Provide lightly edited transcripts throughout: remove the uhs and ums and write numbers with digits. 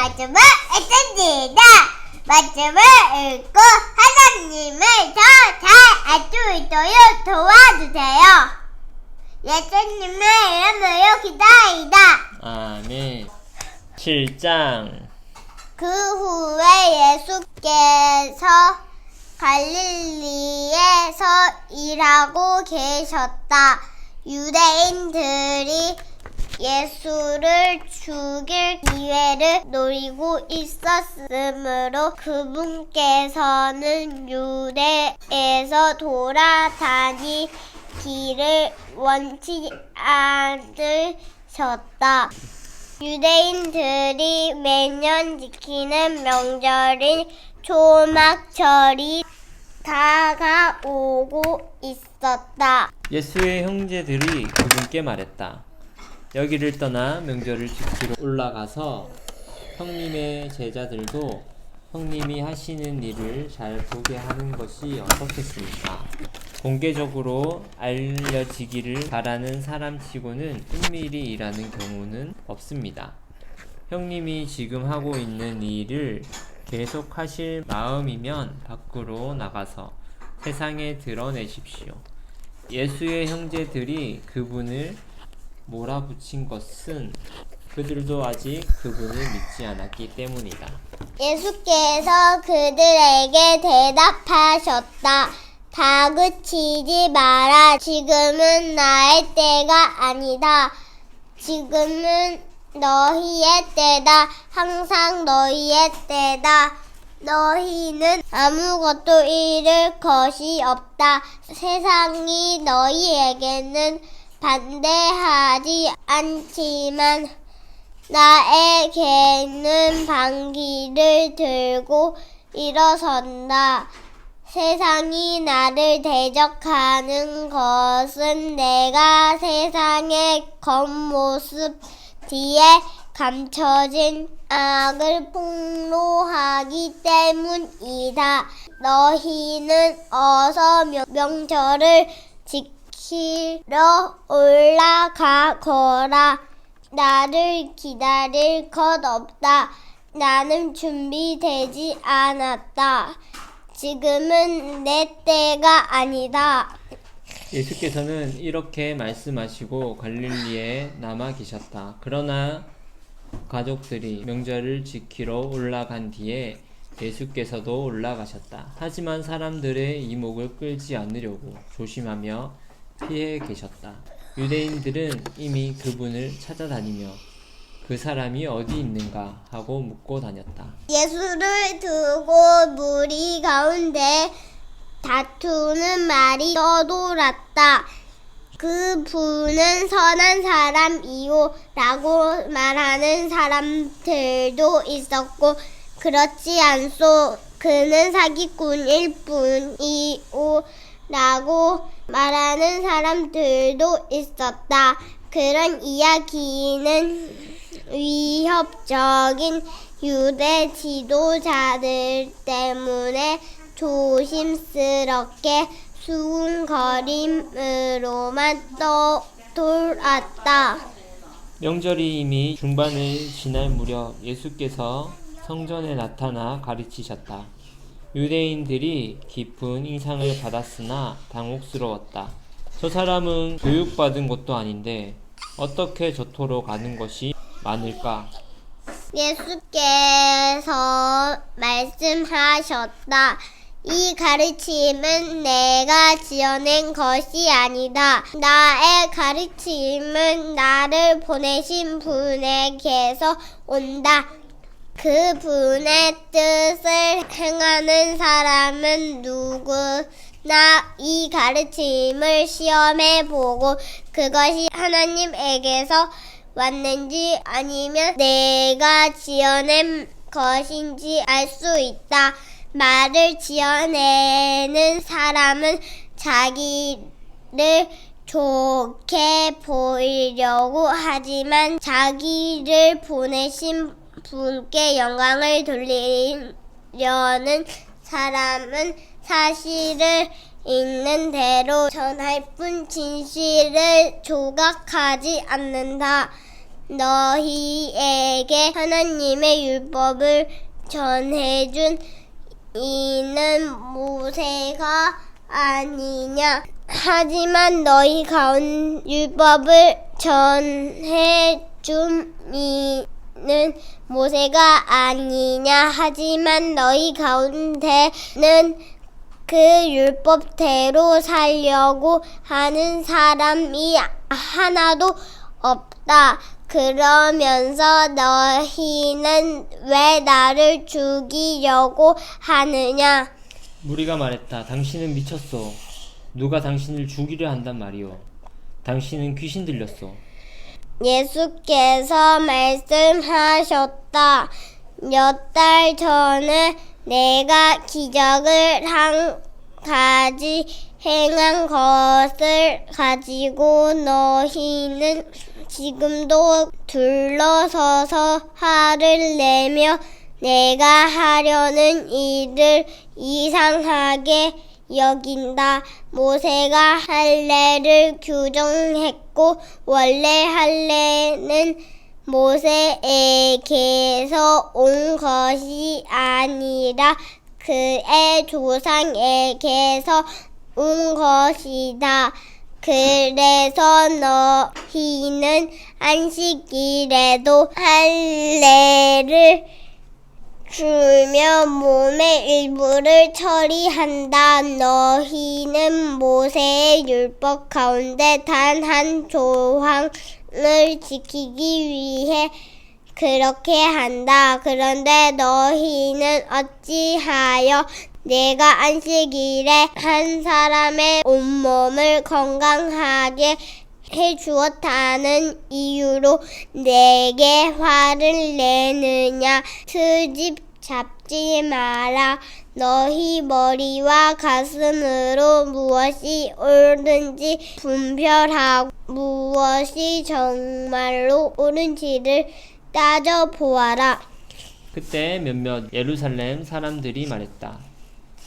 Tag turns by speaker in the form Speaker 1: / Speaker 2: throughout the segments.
Speaker 1: 말씀을 읽습니다. 말씀을 읽고 하나님을 더 잘 알 수 있도록 도와주세요. 예수님의 이름으로 기도합니다.
Speaker 2: 아멘. 7장.
Speaker 1: 그 후에 예수께서 갈릴리에서 일하고 계셨다. 유대인들이 예수를 죽일 기회를 노리고 있었으므로 그분께서는 유대에서 돌아다니기를 원치 않으셨다. 유대인들이 매년 지키는 명절인 초막절이 다가오고 있었다.
Speaker 2: 예수의 형제들이 그분께 말했다. 여기를 떠나 명절을 지키러 올라가서 형님의 제자들도 형님이 하시는 일을 잘 보게 하는 것이 어떻겠습니까? 공개적으로 알려지기를 바라는 사람치고는 은밀히 일하는 경우는 없습니다. 형님이 지금 하고 있는 일을 계속하실 마음이면 밖으로 나가서 세상에 드러내십시오. 예수의 형제들이 그분을 몰아붙인 것은 그들도 아직 그분을 믿지 않았기 때문이다.
Speaker 1: 예수께서 그들에게 대답하셨다. 다그치지 마라. 지금은 나의 때가 아니다. 지금은 너희의 때다. 항상 너희의 때다. 너희는 아무것도 잃을 것이 없다. 세상이 너희에게는 반대하지 않지만 나에게는 방귀를 들고 일어선다. 세상이 나를 대적하는 것은 내가 세상의 겉모습 뒤에 감춰진 악을 폭로하기 때문이다. 너희는 어서 명절을 지키러 올라가거라. 나를 기다릴 것 없다. 나는 준비되지 않았다. 지금은 내 때가 아니다.
Speaker 2: 예수께서는 이렇게 말씀하시고 갈릴리에 남아 계셨다. 그러나 가족들이 명절을 지키러 올라간 뒤에 예수께서도 올라가셨다. 하지만 사람들의 이목을 끌지 않으려고 조심하며 피해 계셨다. 유대인들은 이미 그분을 찾아다니며 그 사람이 어디 있는가 하고 묻고 다녔다.
Speaker 1: 예수를 두고 무리 가운데 다투는 말이 떠돌았다. 그분은 선한 사람이요 라고 말하는 사람들도 있었고, 그렇지 않소, 그는 사기꾼일 뿐이요 라고 말하는 사람들도 있었다. 그런 이야기는 위협적인 유대 지도자들 때문에 조심스럽게 수군거림으로만 떠돌았다.
Speaker 2: 명절이 이미 중반을 지날 무렵 예수께서 성전에 나타나 가르치셨다. 유대인들이 깊은 인상을 받았으나 당혹스러웠다. 저 사람은 교육받은 것도 아닌데 어떻게 저토로 가는 것이 많을까?
Speaker 1: 예수께서 말씀하셨다. 이 가르침은 내가 지어낸 것이 아니다. 나의 가르침은 나를 보내신 분에게서 온다. 그분의 뜻을 행하는 사람은 누구나 이 가르침을 시험해보고 그것이 하나님에게서 왔는지 아니면 내가 지어낸 것인지 알 수 있다. 말을 지어내는 사람은 자기를 좋게 보이려고 하지만 자기를 보내신 분께 영광을 돌리려는 사람은 사실을 있는 대로 전할 뿐 진실을 조각하지 않는다. 너희에게 하나님의 율법을 전해준 이는 모세가 아니냐? 하지만 너희 가운데 율법을 전해준 이는 모세가 아니냐? 하지만 너희 가운데는 그 율법대로 살려고 하는 사람이 하나도 없다. 그러면서 너희는 왜 나를 죽이려고 하느냐?
Speaker 2: 무리가 말했다. 당신은 미쳤소. 누가 당신을 죽이려 한단 말이오. 당신은 귀신 들렸소.
Speaker 1: 예수께서 말씀하셨다. 몇 달 전에 내가 기적을 한 가지 행한 것을 가지고 너희는 지금도 둘러서서 화를 내며 내가 하려는 일을 이상하게 여긴다. 모세가 할례를 규정했고 원래 할례는 모세에게서 온 것이 아니라 그의 조상에게서 온 것이다. 그래서 너희는 안식일에도 할례를 줄며 몸의 일부를 처리한다. 너희는 모세의 율법 가운데 단 한 조항을 지키기 위해 그렇게 한다. 그런데 너희는 어찌하여 내가 안식일에 한 사람의 온몸을 건강하게 해주었다는 이유로 내게 화를 내느냐? 트집 잡지 마라. 너희 머리와 가슴으로 무엇이 옳은지 분별하고 무엇이 정말로 옳은지를 따져보아라.
Speaker 2: 그때 몇몇 예루살렘 사람들이 말했다.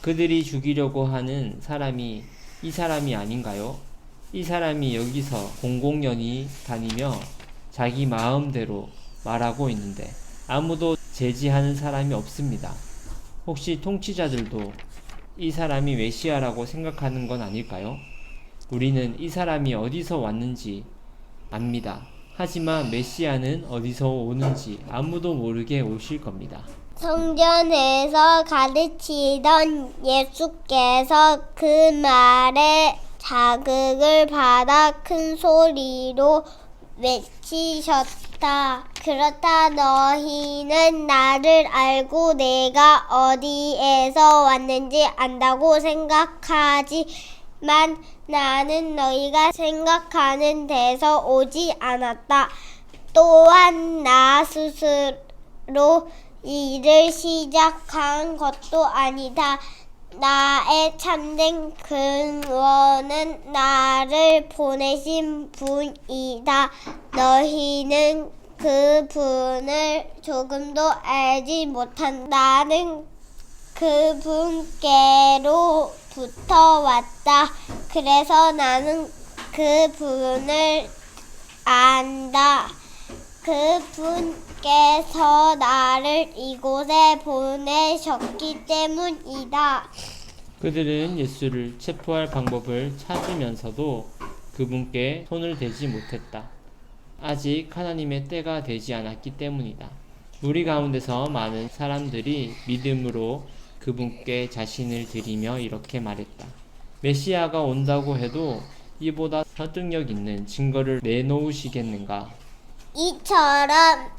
Speaker 2: 그들이 죽이려고 하는 사람이 이 사람이 아닌가요? 이 사람이 여기서 공공연히 다니며 자기 마음대로 말하고 있는데 아무도 제지하는 사람이 없습니다. 혹시 통치자들도 이 사람이 메시아라고 생각하는 건 아닐까요? 우리는 이 사람이 어디서 왔는지 압니다. 하지만 메시아는 어디서 오는지 아무도 모르게 오실 겁니다.
Speaker 1: 성전에서 가르치던 예수께서 그 말에 자극을 받아 큰 소리로 외치셨다. 그렇다 너희는 나를 알고 내가 어디에서 왔는지 안다고 생각하지만 나는 너희가 생각하는 데서 오지 않았다. 또한 나 스스로 일을 시작한 것도 아니다. 나의 참된 근원은 나를 보내신 분이다. 너희는 그 분을 조금도 알지 못한다. 나는 그 분께로부터 왔다. 그래서 나는 그 분을 안다. 그 분께서 나를 이곳에 보내셨기 때문이다.
Speaker 2: 그들은 예수를 체포할 방법을 찾으면서도 그분께 손을 대지 못했다. 아직 하나님의 때가 되지 않았기 때문이다. 우리 가운데서 많은 사람들이 믿음으로 그분께 자신을 드리며 이렇게 말했다. 메시아가 온다고 해도 이보다 설득력 있는 증거를 내놓으시겠는가?
Speaker 1: 이처럼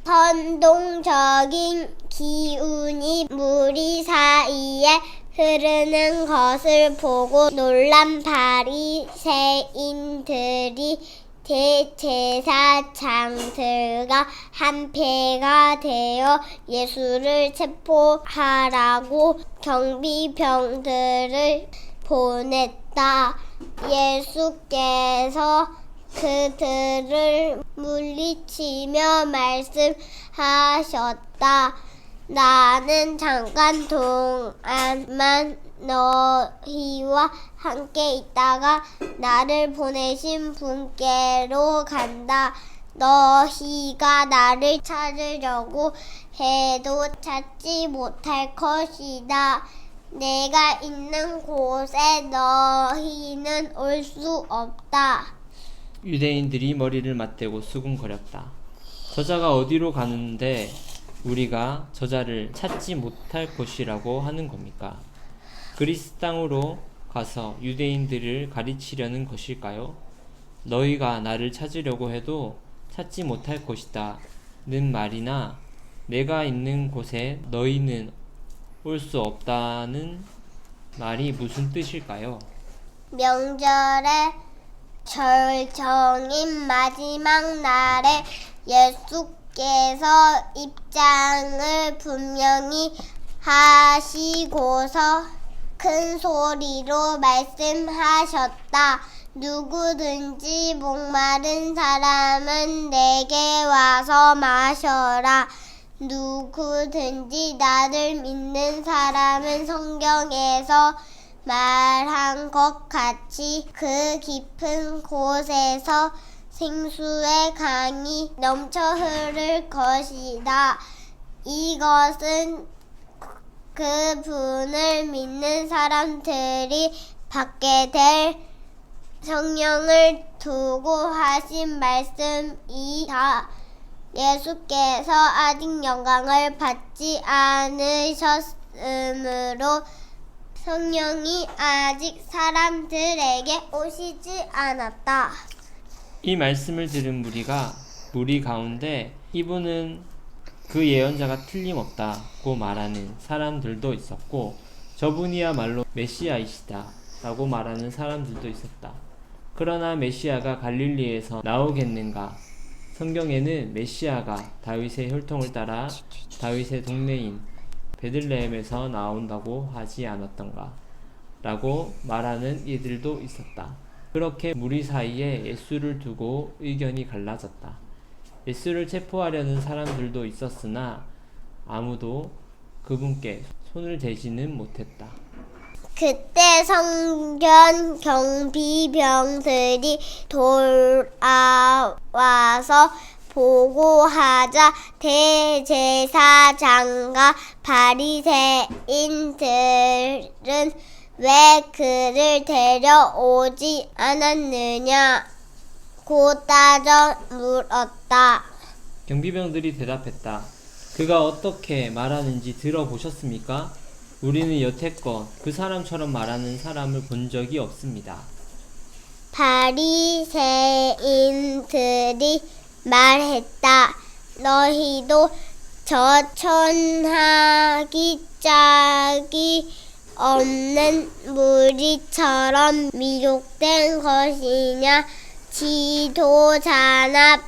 Speaker 1: 선동적인 기운이 무리 사이에 흐르는 것을 보고 놀란 바리새인들이 대제사장들과 한패가 되어 예수를 체포하라고 경비병들을 보냈다. 예수께서 그들을 물리치며 말씀하셨다. 나는 잠깐 동안만 너희와 함께 있다가 나를 보내신 분께로 간다. 너희가 나를 찾으려고 해도 찾지 못할 것이다. 내가 있는 곳에 너희는 올 수 없다.
Speaker 2: 유대인들이 머리를 맞대고 수군거렸다. 저자가 어디로 가는데 우리가 저자를 찾지 못할 것이라고 하는 겁니까? 그리스 땅으로 가서 유대인들을 가르치려는 것일까요? 너희가 나를 찾으려고 해도 찾지 못할 것이다 는 말이나 내가 있는 곳에 너희는 올 수 없다는 말이 무슨 뜻일까요?
Speaker 1: 명절의 절정인 마지막 날에 예수께서 입장을 분명히 하시고서 큰 소리로 말씀하셨다. 누구든지 목마른 사람은 내게 와서 마셔라. 누구든지 나를 믿는 사람은 성경에서 말한 것 같이 그 깊은 곳에서 생수의 강이 넘쳐 흐를 것이다. 이것은 그 분을 믿는 사람들이 받게 될 성령을 두고 하신 말씀이다. 예수께서 아직 영광을 받지 않으셨으므로 성령이 아직 사람들에게 오시지 않았다.
Speaker 2: 이 말씀을 들은 무리 가운데 이분은 그 예언자가 틀림없다고 말하는 사람들도 있었고 저분이야말로 메시아이시다 라고 말하는 사람들도 있었다. 그러나 메시아가 갈릴리에서 나오겠는가? 성경에는 메시아가 다윗의 혈통을 따라 다윗의 동네인 베들레헴에서 나온다고 하지 않았던가? 라고 말하는 이들도 있었다. 그렇게 무리 사이에 예수를 두고 의견이 갈라졌다. 예수를 체포하려는 사람들도 있었으나 아무도 그분께 손을 대지는 못했다.
Speaker 1: 그때 성전 경비병들이 돌아와서 보고하자 대제사장과 바리새인들은 왜 그를 데려오지 않았느냐고 따져 물었다.
Speaker 2: 경비병들이 대답했다. 그가 어떻게 말하는지 들어보셨습니까? 우리는 여태껏 그 사람처럼 말하는 사람을 본 적이 없습니다.
Speaker 1: 바리새인들이 말했다. 너희도 저 천하기 짝이 없는 무리처럼 미혹된 것이냐? 지도자나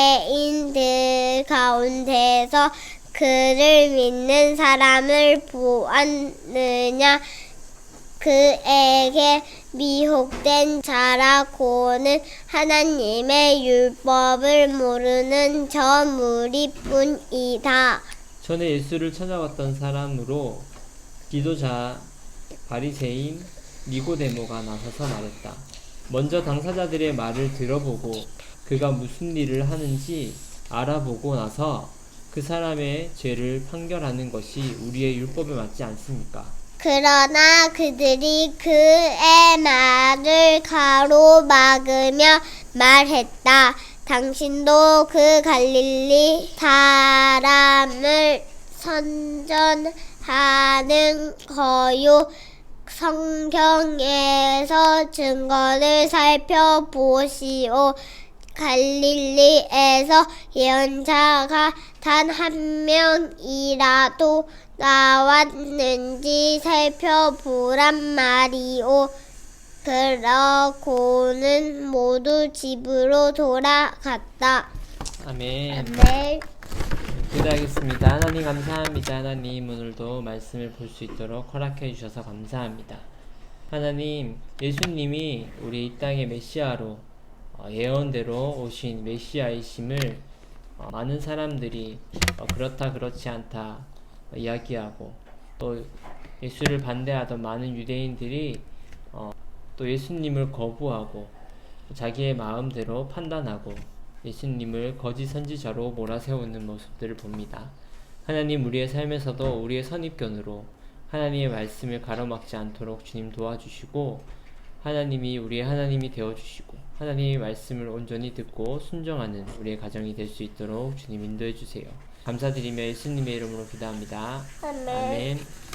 Speaker 1: 바리새인들 가운데서 그를 믿는 사람을 보았느냐? 그에게 미혹된 자라고는 하나님의 율법을 모르는 저 무리뿐이다.
Speaker 2: 전에 예수를 찾아왔던 사람으로 지도자 바리새인 니고데모가 나서서 말했다. 먼저 당사자들의 말을 들어보고 그가 무슨 일을 하는지 알아보고 나서 그 사람의 죄를 판결하는 것이 우리의 율법에 맞지 않습니까?
Speaker 1: 그러나 그들이 그의 말을 가로막으며 말했다. 당신도 그 갈릴리 사람을 선전하는 거요. 성경에서 증거를 살펴보시오. 갈릴리에서 예언자가 단 한 명이라도 나왔는지 살펴보란 말이오. 그러고는 모두 집으로 돌아갔다.
Speaker 2: 아멘.
Speaker 1: 아멘.
Speaker 2: 기도하겠습니다. 하나님 감사합니다. 하나님 오늘도 말씀을 볼 수 있도록 허락해 주셔서 감사합니다. 하나님 예수님이 우리 이 땅의 메시아로 예언대로 오신 메시아이심을 많은 사람들이 그렇다 그렇지 않다 이야기하고 또 예수를 반대하던 많은 유대인들이 또 예수님을 거부하고 자기의 마음대로 판단하고 예수님을 거짓 선지자로 몰아세우는 모습들을 봅니다. 하나님, 우리의 삶에서도 우리의 선입견으로 하나님의 말씀을 가로막지 않도록 주님 도와주시고, 하나님이 우리의 하나님이 되어주시고 하나님의 말씀을 온전히 듣고 순종하는 우리의 가정이 될 수 있도록 주님 인도해 주세요. 감사드리며 예수님의 이름으로 기도합니다.
Speaker 1: 아멘.
Speaker 2: 아멘.